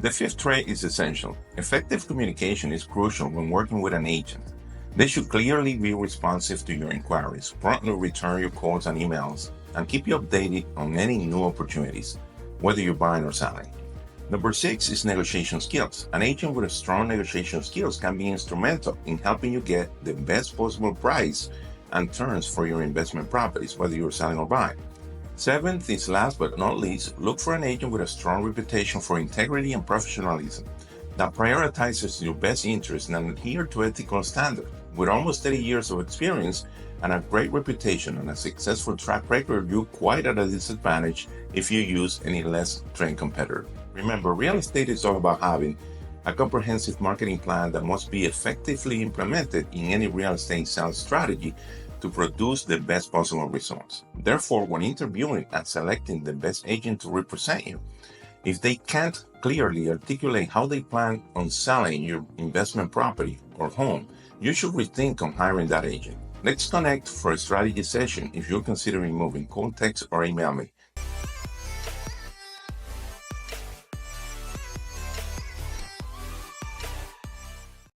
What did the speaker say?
The fifth trait is essential. Effective communication is crucial when working with an agent. They should clearly be responsive to your inquiries, promptly return your calls and emails, and keep you updated on any new opportunities, whether you're buying or selling. Number 6 is negotiation skills. An agent with strong negotiation skills can be instrumental in helping you get the best possible price and terms for your investment properties, whether you're selling or buying. Seventh is last but not least, look for an agent with a strong reputation for integrity and professionalism that prioritizes your best interests and adhere to ethical standards. With almost 30 years of experience and a great reputation and a successful track record, you're quite at a disadvantage if you use any less trained competitor. Remember, real estate is all about having a comprehensive marketing plan that must be effectively implemented in any real estate sales strategy to produce the best possible results. Therefore, when interviewing and selecting the best agent to represent you, if they can't clearly articulate how they plan on selling your investment property or home, you should rethink on hiring that agent. Let's connect for a strategy session if you're considering moving. Call, text, or email me.